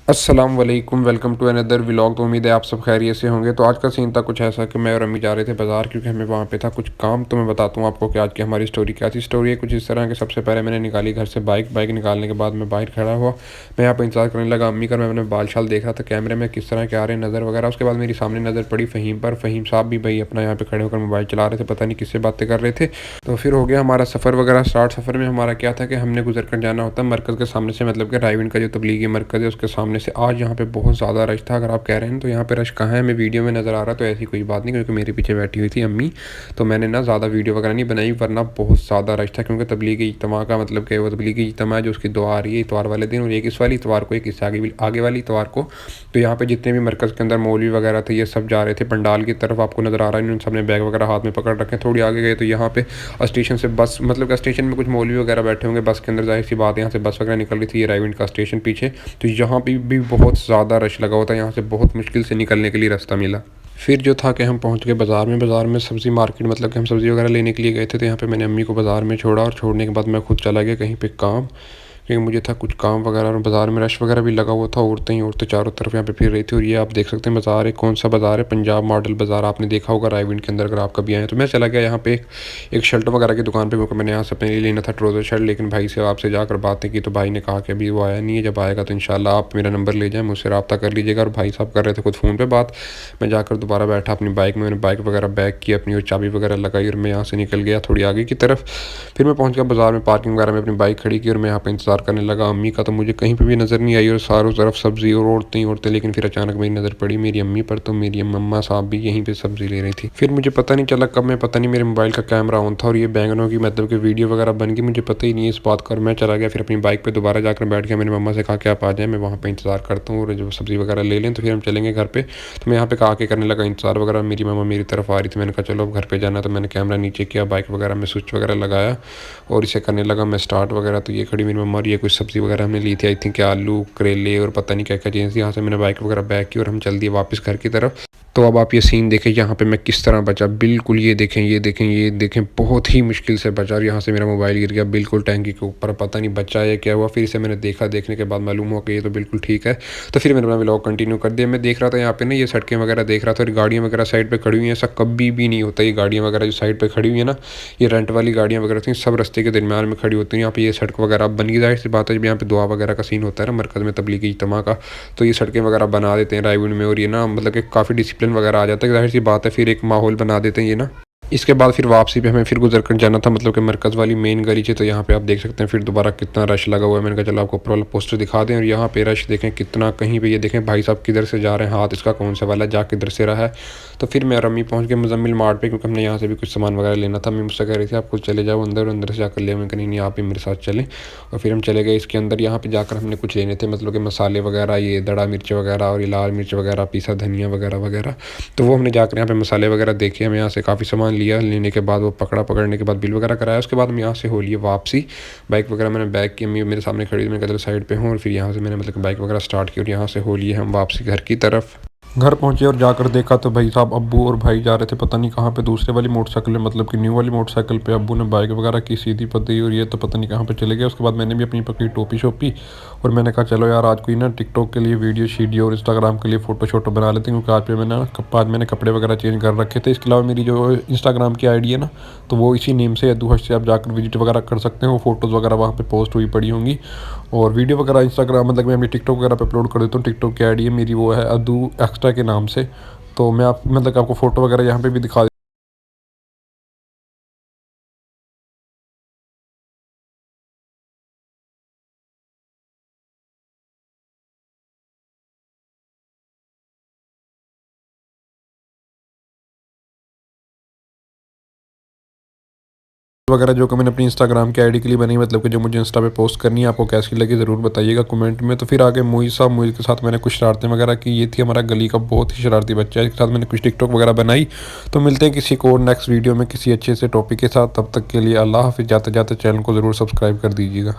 अस्सलाम वालेकुम, welcome to another vlog. तो उम्मीद है आप सब खैरियत से होंगे। तो आज का सीन था कुछ ऐसा कि मैं और अम्मी जा रहे थे बाज़ार, क्योंकि हमें वहाँ पे था कुछ काम। तो मैं बताता हूँ आपको कि आज की हमारी स्टोरी क्या थी। स्टोरी है कुछ इस तरह कि सबसे पहले मैंने निकाली घर से बाइक निकालने के बाद मैं बाहर खड़ा हुआ। मैं यहाँ पर इंतजार करने लगा अम्मी का। मैं अपने बाल शाल देख रहा था कैमरे में किस तरह के आ रहे हैं नज़र वगैरह। उसके बाद मेरी सामने नज़र पड़ी फ़हीम पर। फ़हीम साहब भी भाई अपना यहाँ पे खड़े होकर मोबाइल चला रहे थे, पता नहीं किससे बातें कर रहे थे। तो फिर हो गया हमारा सफ़र वगैरह स्टार्ट। सफ़र में हमारा क्या था कि हमने गुजर कर जाना होता मरकज़ के सामने से, मतलब कि रायविंड का जो तबलीगी मरकज़ है उसके सामने से। आज यहाँ पे बहुत ज़्यादा रश था। अगर आप कह रहे हैं तो यहाँ पे रश कहाँ है, हमें वीडियो में नज़र आ रहा, तो ऐसी कोई बात नहीं, क्योंकि मेरे पीछे बैठी हुई थी अम्मी। तो मैंने ना ज़्यादा वीडियो वगैरह नहीं बनाई, वरना बहुत ज़्यादा रश था। क्योंकि तबलीगी इज्तिमा का मतलब कि वो तबलीगी इज्तिमा है जो उसकी दुआ आ रही है इतवार वाले दिन, और एक इस वाली इतवार को, एक इससे आगे वाली इतवार को। तो यहाँ पे जितने भी मरकज़ के अंदर मौलवी वगैरह थे ये सब जा रहे थे पंडाल की तरफ। आपको नज़र आ रहा है इन्होंने सबने बैग वगैरह हाथ में पकड़ रखे। थोड़ी आगे गए तो यहाँ पे स्टेशन से बस, मतलब कि स्टेशन में कुछ मौलवी वगैरह बैठे होंगे बस के अंदर, जाहिर सी बात है यहाँ से बस वगैरह निकल रही थी। ये रायविंड का स्टेशन पीछे, तो यहाँ पे भी बहुत ज़्यादा रश लगा हुआ था। यहाँ से बहुत मुश्किल से निकलने के लिए रास्ता मिला। फिर जो था कि हम पहुंच गए बाज़ार में सब्ज़ी मार्केट, मतलब कि हम सब्ज़ी वगैरह लेने के लिए गए थे। तो यहाँ पे मैंने अम्मी को बाज़ार में छोड़ा, और छोड़ने के बाद मैं खुद चला गया कहीं पे काम, क्योंकि मुझे था कुछ काम वगैरह। और बाज़ार में रश वगैरह भी लगा हुआ था, औरतें ही औरतें चारों तरफ यहाँ पे फिर रही थी। और ये आप देख सकते हैं बाज़ार है, कौन सा बाज़ार है, पंजाब मॉडल बाज़ार। आपने देखा होगा रायविंड के अंदर अगर आप कभी आए। तो मैं चला गया यहाँ पे एक शर्ट वगैरह की दुकान पे, क्योंकि मैंने यहाँ से अपने लिए लेना था ट्राउज़र शर्ट। लेकिन भाई से आपसे जाकर बातें की तो भाई ने कहा कि अभी वो आया नहीं है, जब आएगा तो इंशाल्लाह आप मेरा नंबर ले जाएँ, मुझसे रब्ता कर लीजिएगा। और भाई साहब कर रहे थे खुद फ़ोन पर बात। मैं जाकर दोबारा बैठा अपनी बाइक में, मैंने बाइक वगैरह बैक की अपनी, और चाबी वगैरह लगाई, और मैं यहाँ से निकल गया थोड़ी आगे की तरफ। फिर मैं पहुँच गया बाज़ार में, पार्किंग वगैरह में अपनी बाइक खड़ी की, और मैं यहाँ पे इंतज़ार करने लगा अम्मी का। तो मुझे कहीं पे भी नज़र नहीं आई, और चारों तरफ सब्ज़ी और औरतें ही औरतें। लेकिन फिर अचानक मेरी नज़र पड़ी मेरी अम्मी पर। तो मेरी मम्मा साहब भी यहीं पे सब्ज़ी ले रही थी। फिर मुझे पता नहीं चला कब, मैं पता नहीं मेरे मोबाइल का कैमरा ऑन था और ये बैंगनों की मतलब कि वीडियो वगैरह बन गई, मुझे पता ही नहीं है इस बात का। और मैं चला गया फिर अपनी बाइक पर दोबारा जाकर बैठ गया। मेरी मम्मा से कहा कि आप आ जाएँ, मैं वहाँ पर इंतज़ार करता हूँ, और जो सब्ज़ी वगैरह ले लें तो फिर हम चलेंगे घर पर। तो मैं यहाँ पे आके करने लगा इंतज़ार वगैरह। मेरी मम्मा मेरी तरफ आ रही थी, मैंने कहा चलो अब घर पर जाना। तो मैंने कैमरा नीचे किया, बाइक वगैरह में स्विच वगैरह लगाया और इसे करने लगा मैं स्टार्ट वगैरह। तो ये खड़ी मेरी मम्मा, और ये कुछ सब्ज़ी वगैरह हमने ली थी, आई थिंक आलू करेले और पता नहीं क्या क्या चीज़ थी। यहाँ से मैंने बाइक वगैरह बैक की और हम चल दिए वापस घर की तरफ। तो अब आप ये सीन देखें यहाँ पे मैं किस तरह बचा, बिल्कुल ये देखें ये देखें ये देखें, बहुत ही मुश्किल से बचा। और यहाँ से मेरा मोबाइल गिर गया बिल्कुल टैंकी के ऊपर, पता नहीं बचा या क्या हुआ। फिर इसे मैंने देखा, देखने के बाद मालूम हुआ कि ये तो बिल्कुल ठीक है। तो फिर मैंने अपना व्लॉग कंटिन्यू कर दिया। मैं देख रहा था यहाँ पे ना ये सड़कें वगैरह देख रहा था, और गाड़ियाँ वगैरह साइड पर खड़ी हुई हैं। ऐसा कभी भी नहीं होता, ये गाड़ियाँ वगैरह जो साइड पर खड़ी हुई है ना, ये रेंट वाली गाड़ियाँ वगैरह थी, सब रास्ते के दरमियान में खड़ी होती हैं। यहाँ पे ये सड़क वगैरह बन गई, जाहिर सी बात है जब यहाँ पे दुआ वगैरह का सीन होता है ना मरकज़ में तबलीगी इज्तिमा का, तो ये सड़कें वगैरह बना देते हैं रायविंड में। और ये ना मतलब कि काफ़ी डिसिप्लिन वगैरह आ जाता है, जाहिर सी बात है फिर एक माहौल बना देते हैं ये ना। इसके बाद फिर वापसी पे हमें फिर गुजर कर जाना था, मतलब कि मरकज़ वाली मेन गली से। तो यहाँ पे आप देख सकते हैं फिर दोबारा कितना रश लगा हुआ है। मैंने कहा चलो आपको ऊपर वाला पोस्टर दिखा दें, और यहाँ पे रश देखें कितना, कहीं पे ये देखें भाई साहब किधर से जा रहे हैं, हाथ इसका कौन सा वाला जा किधर से रहा है। तो फिर मैं और अम्मी पहुँच गए मुज़म्मिल मार्ट पे, क्योंकि हमने यहाँ से भी कुछ सामान वगैरह लेना था। अम्मी मुझसे कह रही थी आप खुद चले जाओ अंदर, और अंदर से जाकर ले। मैंने कहा नहीं आप भी मेरे साथ चलें। और फिर हम चले गए इसके अंदर। यहाँ पे जाकर हमने कुछ लेने थे, मतलब कि मसाले वगैरह, ये दड़ा मिर्च वगैरह और ये लाल मिर्च वगैरह, पीसा धनिया वगैरह वगैरह। तो वो हमने जाकर यहाँ पे मसाले वगैरह देखे, हमें यहाँ से काफ़ी सामान लिया। लेने के बाद वो पकड़ने के बाद बिल वगैरह कराया। उसके बाद हम यहाँ से हो लिए वापसी। बाइक वगैरह मैंने बैक की, अम्मी मेरे सामने खड़ी थी, मैं कदर साइड पे हूँ। और फिर यहाँ से मैंने मतलब बाइक वगैरह स्टार्ट की, और यहाँ से हो लिए हम वापसी घर की तरफ। घर पहुंचे और जाकर देखा तो भाई साहब अब्बू और भाई जा रहे थे पता नहीं कहाँ पे, दूसरे वाली मोटरसाइकिल में, मतलब कि न्यू वाली मोटरसाइकिल पे। अब्बू ने बाइक वगैरह की सीधी पता और ये तो पता नहीं कहाँ पे चले गए। उसके बाद मैंने भी अपनी पकड़ी टोपी शोपी, और मैंने कहा चलो यार आज कोई ना टिकटॉक के लिए वीडियो शीडियो और इंस्टाग्राम के लिए फ़ोटो शोटो बना लेते हैं, क्योंकि आज मैंने कपड़े वगैरह चेंज कर रखे थे। इसके अलावा मेरी जो इंस्टाग्राम की आईडी है ना, तो वो इसी नेम से अद्दू हर्ष से आप जाकर विजिट वगैरह कर सकते हैं। वो फ़ोटोज़ वगैरह वहाँ पे पोस्ट हुई पड़ी होंगी, और वीडियो वगैरह इंस्टाग्राम मतलब मैं अपनी टिकटॉक वगैरह पे अपलोड कर देता हूँ। टिकटॉक की आईडी है मेरी, वो है अद्दू एक्स्ट्रा के नाम से। तो मैं आप मतलब आपको फ़ोटो वगैरह यहाँ पे भी दिखा वगैरह जो कि मैंने अपनी इंस्टाग्राम की आईडी के लिए बनाई, मतलब कि जो मुझे इंस्टा पे पोस्ट करनी है। आपको कैसी लगी ज़रूर बताइएगा कमेंट में। तो फिर आगे मोई के साथ मैंने कुछ शरारतें वगैरह की। ये थी हमारा गली का बहुत ही शरारती बच्चा, इसके साथ मैंने कुछ टिकटॉक वगैरह बनाई। तो मिलते हैं किसी को और नेक्स्ट वीडियो में किसी अच्छे से टॉपिक के साथ। तब तक के लिए अल्लाह हाफिज़। जाते जाते चैनल को ज़रूर सब्सक्राइब कर दीजिएगा।